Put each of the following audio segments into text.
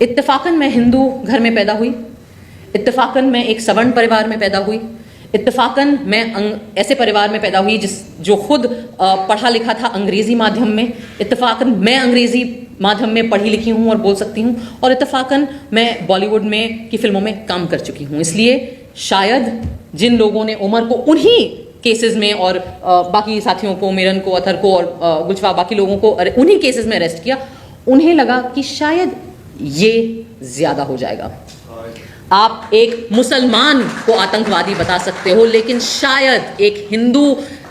इत्तेफाकन मैं हिंदू घर में पैदा हुई, इत्तेफाकन मैं एक सवर्ण परिवार में पैदा हुई, इत्तेफाकन मैं ऐसे परिवार में पैदा हुई जो खुद पढ़ा लिखा था अंग्रेजी माध्यम में, इत्तेफाकन मैं अंग्रेजी माध्यम में पढ़ी लिखी हूँ और बोल सकती हूँ, और इत्तेफाकन मैं बॉलीवुड में की फिल्मों में काम कर चुकी हूँ। इसलिए शायद जिन लोगों ने उमर को उन्हीं केसेस में और बाकी साथियों को, मिरन को, अतर को और गुलशफा बाकी लोगों को उन्हीं केसेस में अरेस्ट किया, उन्हें लगा कि शायद ये ज्यादा हो जाएगा। आप एक मुसलमान को आतंकवादी बता सकते हो, लेकिन शायद एक Hindu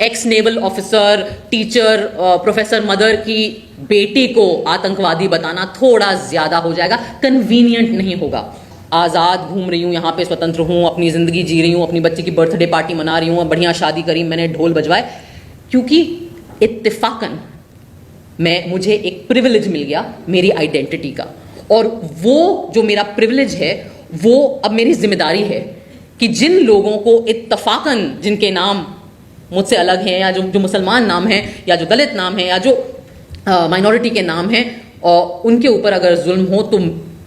x naval officer, teacher, professor mother की बेटी को आतंकवादी बताना थोड़ा ज्यादा हो जाएगा, कन्वीनियंट नहीं होगा। आज़ाद घूम रही हूँ, यहाँ पे स्वतंत्र हूँ, अपनी ज़िंदगी जी रही हूँ, अपनी बच्ची की बर्थडे पार्टी मना रही हूँ, बढ़िया शादी करी, मैंने ढोल बजवाए, क्योंकि इत्तेफाकन मुझे एक प्रिविलेज मिल गया मेरी आइडेंटिटी का, और वो जो मेरा प्रिविलेज है वो अब मेरी जिम्मेदारी है कि जिन लोगों को इत्तेफाकन, जिनके नाम मुझसे अलग हैं, या जो मुसलमान नाम हैं, या जो दलित नाम है, या जो माइनॉरिटी के नाम हैं, और उनके ऊपर अगर जुल्म हो, तो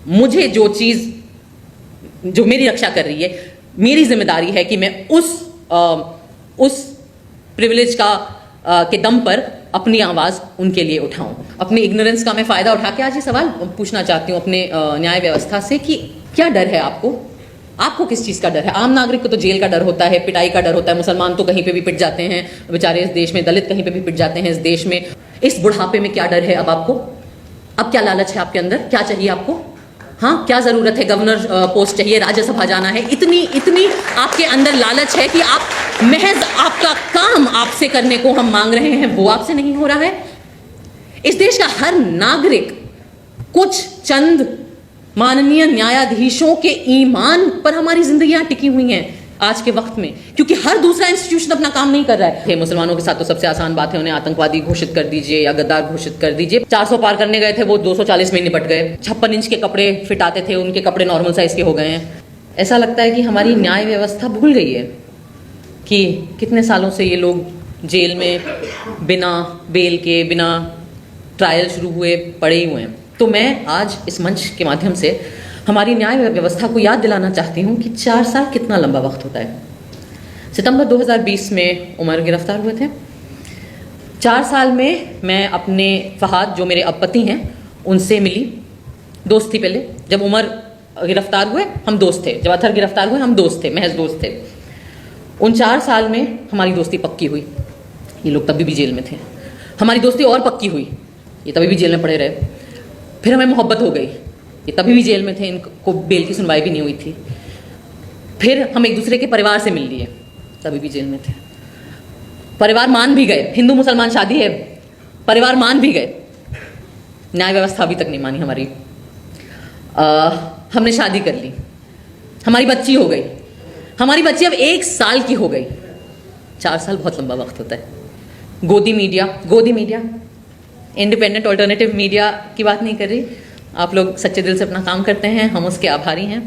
मुझे जो चीज़ जो मेरी रक्षा कर रही है, मेरी जिम्मेदारी है कि मैं उस प्रिविलेज के दम पर अपनी आवाज़ उनके लिए उठाऊं। अपनी इग्नोरेंस का मैं फ़ायदा उठा के आज ये सवाल पूछना चाहती हूँ अपने न्याय व्यवस्था से कि क्या डर है आपको किस चीज़ का डर है? आम नागरिक को तो जेल का डर होता है, पिटाई का डर होता है, मुसलमान तो कहीं पे भी पिट जाते हैं बेचारे इस देश में, दलित कहीं पे भी पिट जाते हैं इस देश में। इस बुढ़ापे में क्या डर है अब आपको? अब क्या लालच है आपके अंदर? क्या चाहिए आपको? हाँ, क्या ज़रूरत है? गवर्नर पोस्ट चाहिए, राज्यसभा जाना है, इतनी आपके अंदर लालच है कि आप महज आपका काम आपसे करने को हम मांग रहे हैं, वो आपसे नहीं हो रहा है। इस देश का हर नागरिक कुछ चंद माननीय न्यायाधीशों के ईमान पर हमारी जिंदगियां टिकी हुई हैं आज के वक्त में, क्योंकि हर दूसरा इंस्टीट्यूशन अपना काम नहीं कर रहा है। मुसलमानों के साथ तो सबसे आसान बात है, उन्हें आतंकवादी घोषित कर दीजिए या गद्दार घोषित कर दीजिए। 400 पार करने गए थे, वो 240 में निपट गए। 56 इंच के कपड़े फिट आते थे, उनके कपड़े नॉर्मल साइज के हो गए हैं। ऐसा लगता है कि हमारी न्याय व्यवस्था भूल गई है कि कितने सालों से ये लोग जेल में बिना बेल के, बिना ट्रायल शुरू हुए पड़े ही हुए हैं। तो मैं आज इस मंच के माध्यम से हमारी न्याय व्यवस्था को याद दिलाना चाहती हूँ कि 4 साल कितना लंबा वक्त होता है। सितंबर 2020 में उमर गिरफ्तार हुए थे। 4 साल में मैं अपने फहाद, जो मेरे अब पति हैं, उनसे मिली। दोस्त थी पहले, जब उमर गिरफ्तार हुए हम दोस्त थे, जब अतर गिरफ्तार हुए हम दोस्त थे, महज दोस्त थे। उन 4 साल में हमारी दोस्ती पक्की हुई। ये लोग तभी भी जेल में थे। हमारी दोस्ती और पक्की हुई, ये तभी भी जेल में पड़े रहे। फिर हमें मोहब्बत हो गई, ये तभी भी जेल में थे, इनको बेल की सुनवाई भी नहीं हुई थी। फिर हम एक दूसरे के परिवार से मिल लिए, तभी भी जेल में थे। परिवार मान भी गए, हिंदू मुसलमान शादी है, परिवार मान भी गए, न्याय व्यवस्था अभी तक नहीं मानी हमारी। हमने शादी कर ली, हमारी बच्ची हो गई, हमारी बच्ची अब 1 साल की हो गई। 4 साल बहुत लंबा वक्त होता है। गोदी मीडिया इंडिपेंडेंट ऑल्टरनेटिव मीडिया की बात नहीं कर रही, आप लोग सच्चे दिल से अपना काम करते हैं, हम उसके आभारी हैं।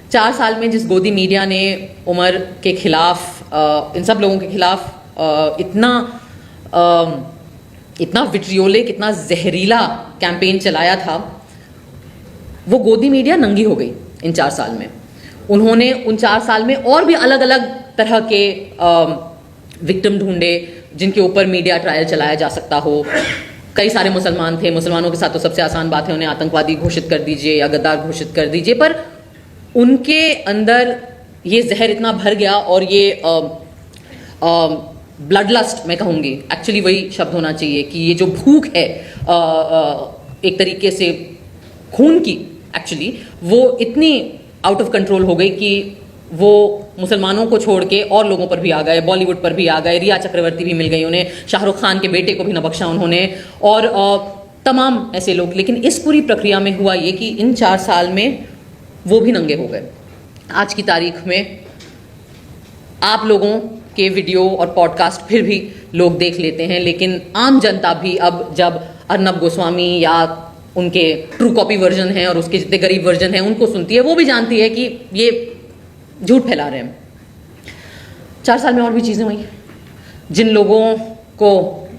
4 साल में जिस गोदी मीडिया ने उमर के खिलाफ, इन सब लोगों के खिलाफ इतना विट्रियोलिक, इतना जहरीला कैंपेन चलाया था, वो गोदी मीडिया नंगी हो गई इन 4 साल में। उन्होंने उन 4 साल में और भी अलग अलग तरह के विक्टिम ढूंढे जिनके ऊपर मीडिया ट्रायल चलाया जा सकता हो। कई सारे मुसलमान थे, मुसलमानों के साथ तो सबसे आसान बात है, उन्हें आतंकवादी घोषित कर दीजिए या गद्दार घोषित कर दीजिए, पर उनके अंदर ये जहर इतना भर गया, और ये ब्लड लस्ट मैं कहूँगी, एक्चुअली वही शब्द होना चाहिए कि ये जो भूख है एक तरीके से खून की, एक्चुअली वो इतनी आउट ऑफ कंट्रोल हो गई कि वो मुसलमानों को छोड़ के और लोगों पर भी आ गए, बॉलीवुड पर भी आ गए। रिया चक्रवर्ती भी मिल गई उन्हें, शाहरुख खान के बेटे को भी न बख्शा उन्होंने, और तमाम ऐसे लोग। लेकिन इस पूरी प्रक्रिया में हुआ ये कि इन 4 साल में वो भी नंगे हो गए। आज की तारीख में आप लोगों के वीडियो और पॉडकास्ट फिर भी लोग देख लेते हैं, लेकिन आम जनता भी अब जब अर्नब गोस्वामी या उनके ट्रू कॉपी वर्जन है और उसके जितने गरीब वर्जन हैं उनको सुनती है, वो भी जानती है कि ये झूठ फैला रहे हैं। 4 साल में और भी चीज़ें हुई। जिन लोगों को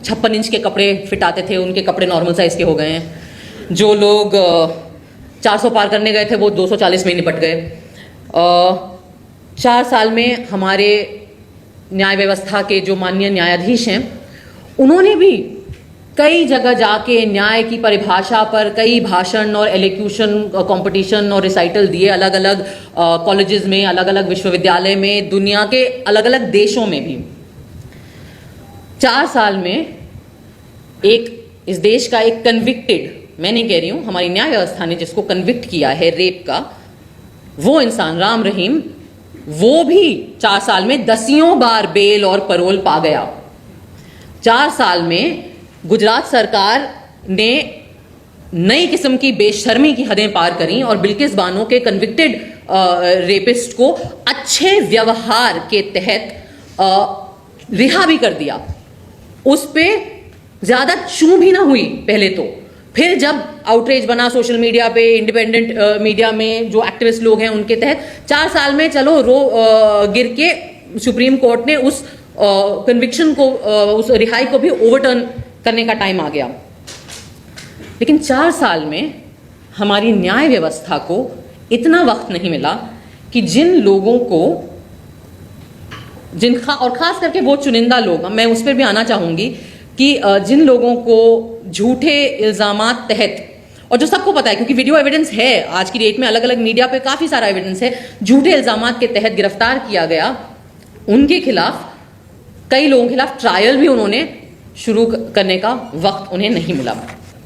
56 इंच के कपड़े फिट आते थे, उनके कपड़े नॉर्मल साइज के हो गए हैं। जो लोग 400 पार करने गए थे वो 240 में निपट गए। 4 साल में हमारे न्याय व्यवस्था के जो माननीय न्यायाधीश हैं उन्होंने भी कई जगह जाके न्याय की परिभाषा पर कई भाषण और एलोक्यूशन कंपटीशन और रिसाइटल दिए, अलग अलग कॉलेजेस में, अलग अलग विश्वविद्यालय में, दुनिया के अलग अलग देशों में भी। 4 साल में इस देश का एक कन्विक्टेड, मैं नहीं कह रही हूं, हमारी न्याय व्यवस्था ने जिसको कन्विक्ट किया है रेप का, वो इंसान राम रहीम, वो भी 4 साल में 10 बार बेल और पैरोल पा गया। 4 साल में गुजरात सरकार ने नई किस्म की बेशर्मी की हदें पार करी और बिल्किस बानो के कन्विक्टेड रेपिस्ट को अच्छे व्यवहार के तहत रिहा भी कर दिया। उस पे ज्यादा चूं भी ना हुई पहले तो, फिर जब आउटरीच बना सोशल मीडिया पे, इंडिपेंडेंट मीडिया में जो एक्टिविस्ट लोग हैं उनके तहत, 4 साल में चलो गिर के सुप्रीम कोर्ट ने उस कन्विक्शन को, उस रिहाई को भी ओवरटर्न करने का टाइम आ गया। लेकिन 4 साल में हमारी न्याय व्यवस्था को इतना वक्त नहीं मिला कि जिन लोगों को, और खास करके वो चुनिंदा लोग, मैं उस पर भी आना चाहूंगी कि जिन लोगों को झूठे इल्जामात तहत, और जो सबको पता है क्योंकि वीडियो एविडेंस है आज की डेट में, अलग अलग मीडिया पे काफी सारा एविडेंस है, झूठे इल्जामात के तहत गिरफ्तार किया गया, उनके खिलाफ, कई लोगों के खिलाफ ट्रायल भी उन्होंने शुरू करने का वक्त उन्हें नहीं मिला।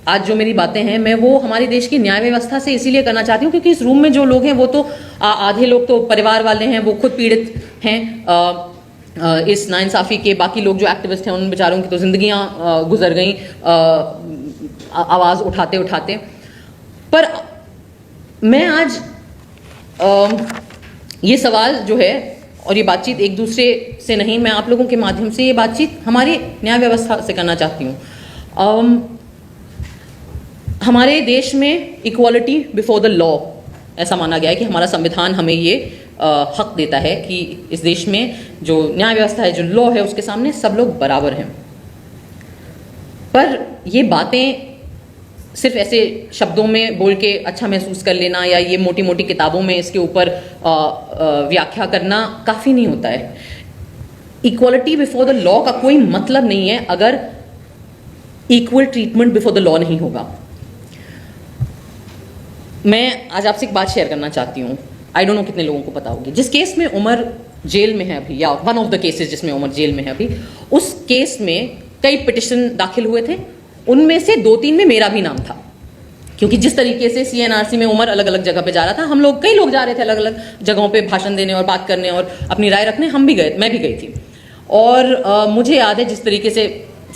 आज जो मेरी बातें हैं मैं वो हमारे देश की न्याय व्यवस्था से इसीलिए करना चाहती हूँ क्योंकि इस रूम में जो लोग हैं वो तो आधे लोग तो परिवार वाले हैं, वो खुद पीड़ित हैं इस नाइंसाफी के। बाकी लोग जो एक्टिविस्ट हैं उन बेचारों की तो जिंदगियां गुजर गई आवाज उठाते उठाते। पर मैं आज ये सवाल जो है और ये बातचीत एक दूसरे से नहीं, मैं आप लोगों के माध्यम से ये बातचीत हमारी न्याय व्यवस्था से करना चाहती हूँ। हमारे देश में इक्वालिटी बिफोर द लॉ ऐसा माना गया है कि हमारा संविधान हमें ये हक देता है कि इस देश में जो न्याय व्यवस्था है, जो लॉ है, उसके सामने सब लोग बराबर हैं। पर ये बातें सिर्फ ऐसे शब्दों में बोल के अच्छा महसूस कर लेना या ये मोटी मोटी किताबों में इसके ऊपर व्याख्या करना काफ़ी नहीं होता है। इक्वालिटी बिफोर द लॉ का कोई मतलब नहीं है अगर equal treatment before the law नहीं होगा। मैं आज आपसे एक बात शेयर करना चाहती हूँ, आई डोंट नो कितने लोगों को पता होगी। जिस केस में उमर जेल में है अभी, या वन ऑफ द केसेस जिसमें उमर जेल में है अभी, उस केस में कई पिटिशन दाखिल हुए थे, उनमें से 2-3 में मेरा भी नाम था क्योंकि जिस तरीके से CNRC में उमर अलग अलग जगह पे जा रहा था, हम लोग, कई लोग जा रहे थे अलग अलग जगहों पे भाषण देने और बात करने और अपनी राय रखने, हम भी गए, मैं भी गई थी। और मुझे याद है जिस तरीके से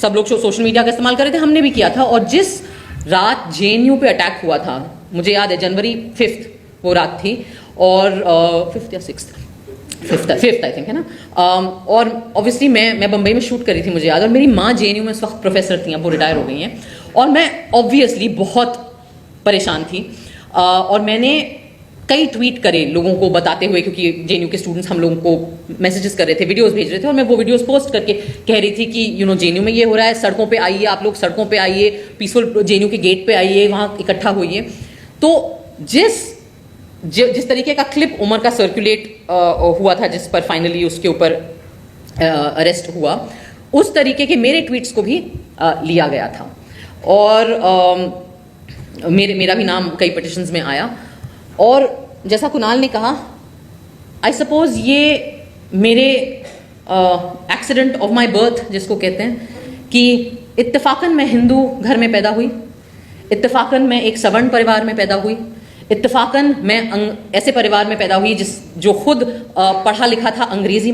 सब लोग सोशल मीडिया का इस्तेमाल कर रहे थे, हमने भी किया था। और जिस रात JNU पे अटैक हुआ था, मुझे याद है जनवरी 5 वो रात थी, और 5th या 6th, 5th आई थिंक, है ना। और ऑब्वियसली मैं बम्बई में शूट करी थी, मुझे याद। और मेरी माँ JNU में उस वक्त प्रोफेसर थी, अब वो रिटायर हो गई हैं। और मैं ऑब्वियसली बहुत परेशान थी और मैंने कई ट्वीट करे लोगों को बताते हुए, क्योंकि JNU के स्टूडेंट्स हम लोगों को मैसेजेस कर रहे थे, वीडियोस भेज रहे थे, और मैं वो वीडियोस पोस्ट करके कह रही थी कि JNU में ये हो रहा है, सड़कों पे आइए, आप लोग सड़कों पे आइए, पीसफुल JNU के गेट पे आइए, वहाँ इकट्ठा होइए। तो जिस तरीके का क्लिप उमर का सर्कुलेट हुआ था, जिस पर फाइनली उसके ऊपर अरेस्ट हुआ, उस तरीके के मेरे ट्वीट्स को भी लिया गया था और मेरा भी नाम कई पिटिशंस में आया। और जैसा कुणाल ने कहा, आई सपोज ये मेरे एक्सीडेंट ऑफ माई बर्थ जिसको कहते हैं, कि इत्तेफाकन मैं हिंदू घर में पैदा हुई, इत्तेफाकन मैं एक सवर्ण परिवार में पैदा हुई, इत्तेफाकन मैं ऐसे परिवार में पैदा हुई जो खुद पढ़ा लिखा था अंग्रेजी